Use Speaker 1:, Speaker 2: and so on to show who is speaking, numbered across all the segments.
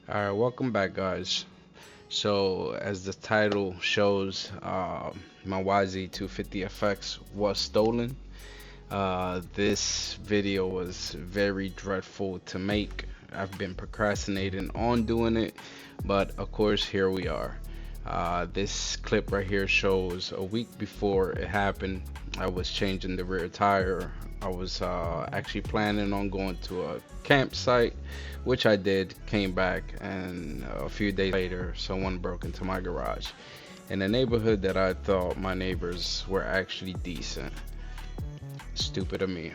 Speaker 1: Alright, welcome back, guys. So, as the title shows, my YZ250FX was stolen. This video was very dreadful to make. I've been procrastinating on doing it, but of course, here we are. This clip right here shows a week before it happened. I was changing the rear tire. I was actually planning on going to a campsite, which I did, came back, and a few days later, someone broke into my garage in a neighborhood that I thought my neighbors were actually decent. Stupid of me.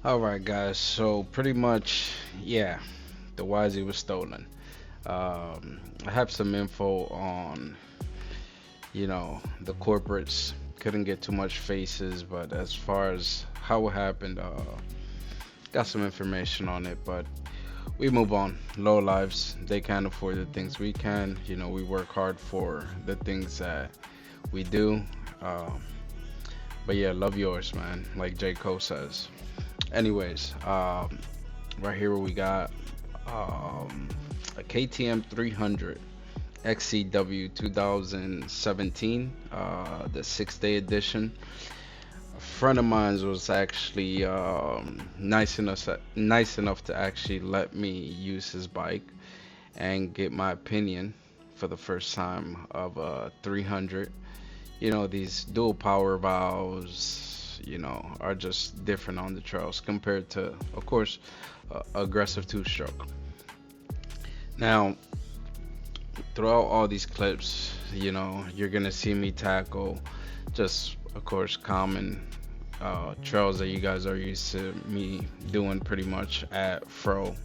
Speaker 1: Alright, guys, so pretty much, yeah, the YZ was stolen. I have some info on, the corporates. Couldn't get too much faces, but as far as how it happened, got some information on it. But we move on. Low lives, they can't afford the things we can. We work hard for the things that we do. But yeah, love yours, man, like J. Cole says. Anyways, right here we got a KTM 300 XCW 2017, the 6-day edition. A friend of mine was actually nice enough to actually let me use his bike and get my opinion for the first time of a 300. These dual power valves, are just different on the trails compared to, of course, aggressive two-stroke. Now, throughout all these clips, you're gonna see me tackle just, of course, common trails that you guys are used to me doing pretty much at Fro,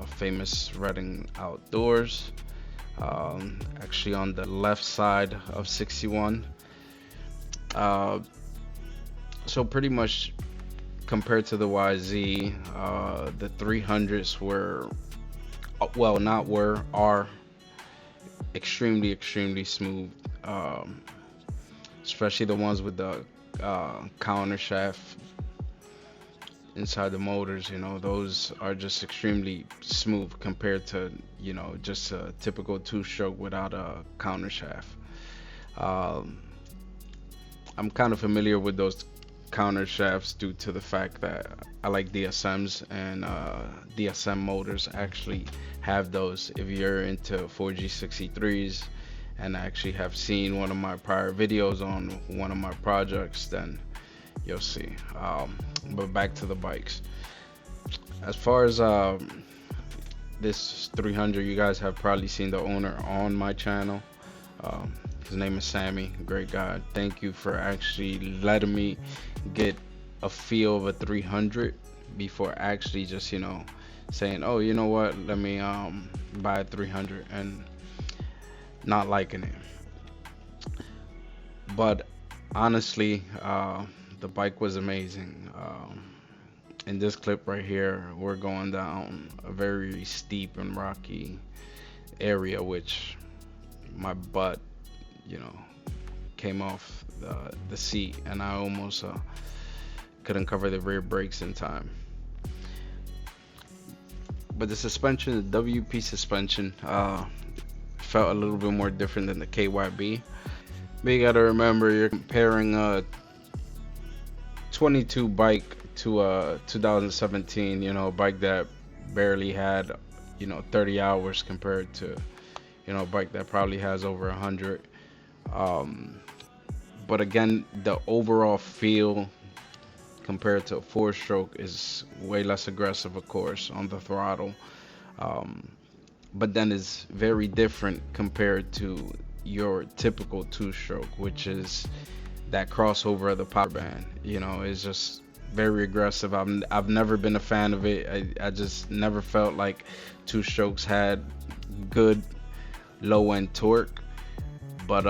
Speaker 1: famous Reading Outdoors. Actually on the left side of 61. So pretty much compared to the YZ, the 300s were, well, not were, are extremely smooth, especially the ones with the counter shaft inside the motors. Those are just extremely smooth compared to, just a typical two-stroke without a counter shaft. um, I'm kind of familiar with those counter shafts due to the fact that I like DSMs, and DSM motors actually have those. If you're into 4G63s and actually have seen one of my prior videos on one of my projects, then you'll see. But back to the bikes. As far as this 300, you guys have probably seen the owner on my channel. His name is Sammy, great guy. Thank you for actually letting me get a feel of a 300 before actually just, saying, oh, you know what, let me buy a 300 and not liking it. But honestly, the bike was amazing. In this clip right here, we're going down a very steep and rocky area, which my butt, you know, came off the seat, and I almost couldn't cover the rear brakes in time. But the suspension, the WP suspension, felt a little bit more different than the KYB. But you gotta remember, you're comparing a 22 bike to a 2017, a bike that barely had, 30 hours compared to, a bike that probably has over 100. But again, the overall feel compared to a four-stroke is way less aggressive, of course, on the throttle. But then is very different compared to your typical two-stroke, which is that crossover of the power band. It's just very aggressive. I've never been a fan of it. I just never felt like two strokes had good low end torque. But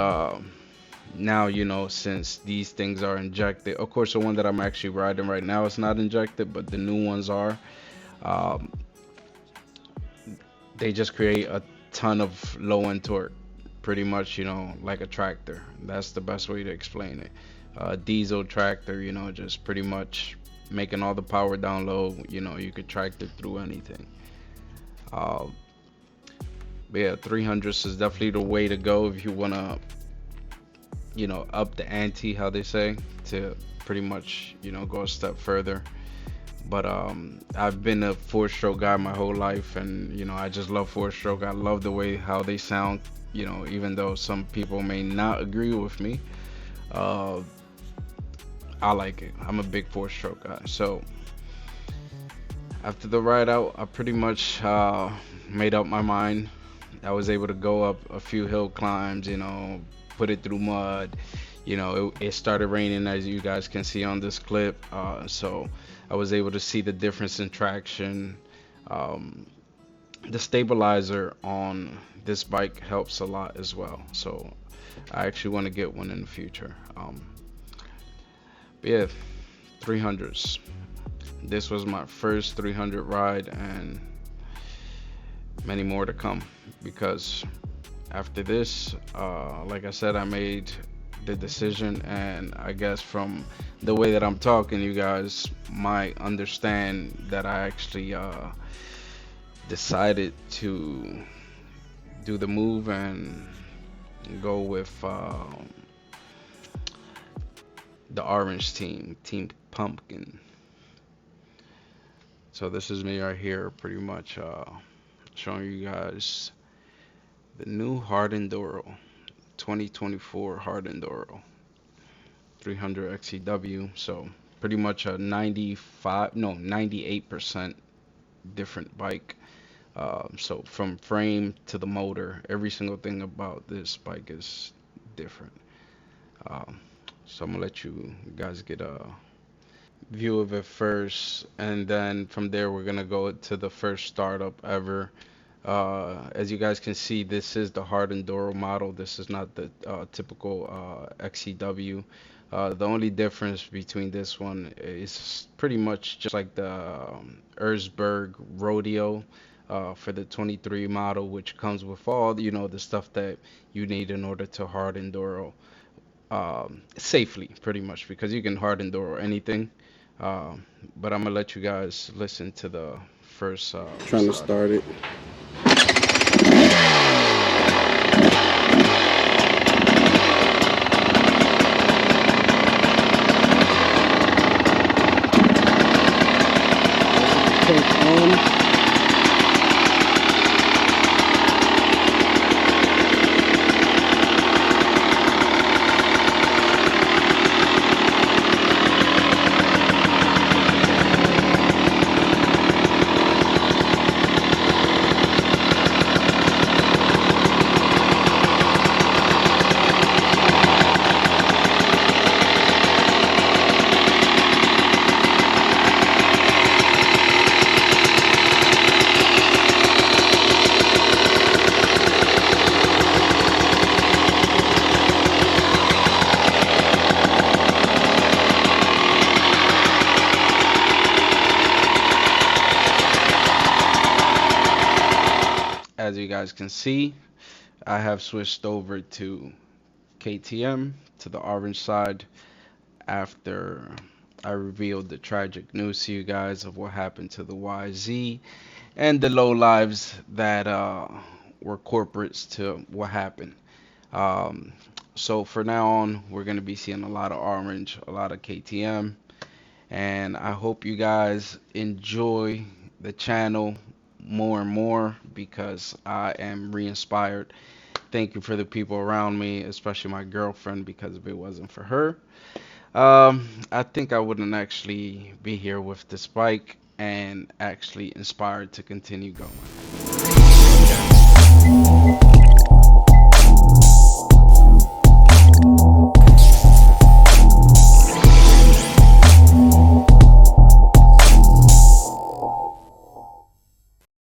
Speaker 1: now, since these things are injected, of course, the one that I'm actually riding right now is not injected, but the new ones are. they just create a ton of low end torque, pretty much, like a tractor. That's the best way to explain it. Diesel tractor, just pretty much making all the power down low. You could tractor through anything. Uh, but yeah, 300s is definitely the way to go if you wanna, up the ante, how they say, to pretty much, go a step further. But I've been a four-stroke guy my whole life, and I just love four-stroke. I love the way how they sound. Even though some people may not agree with me, uh, I like it. I'm a big four-stroke guy. So after the ride out, I pretty much made up my mind. I was able to go up a few hill climbs, put it through mud. It started raining as you guys can see on this clip. So I was able to see the difference in traction. Um, the stabilizer on this bike helps a lot as well. So I actually want to get one in the future. But yeah, 300s. This was my first 300 ride, and many more to come because after this, like I said, I made the decision, and I guess from the way that I'm talking, you guys might understand that I actually decided to do the move and go with the orange team, Team Pumpkin. So this is me right here, pretty much showing you guys the new Hard Enduro, 2024 Hard Enduro 300 XCW. So pretty much a 95, no, 98% different bike. So from frame to the motor, every single thing about this bike is different. Um, so I'm gonna let you guys get a view of it first, and then from there we're gonna go to the first startup ever. As you guys can see, this is the hard enduro model. This is not the typical XCW. The only difference between this one is pretty much just like the Erzberg Rodeo for the 23 model, which comes with all the stuff that you need in order to hard enduro safely, pretty much, because you can hard enduro anything. But I'm gonna let you guys listen to the first trying to start it. Take on. As you guys can see, I have switched over to KTM, to the orange side, after I revealed the tragic news to you guys of what happened to the YZ and the low lives that were corporates to what happened. Um, so for now on, we're going to be seeing a lot of orange, a lot of KTM, and I hope you guys enjoy the channel more and more because I am re-inspired. Thank you for the people around me, especially my girlfriend, because if it wasn't for her, I think I wouldn't actually be here with this bike and actually inspired to continue going.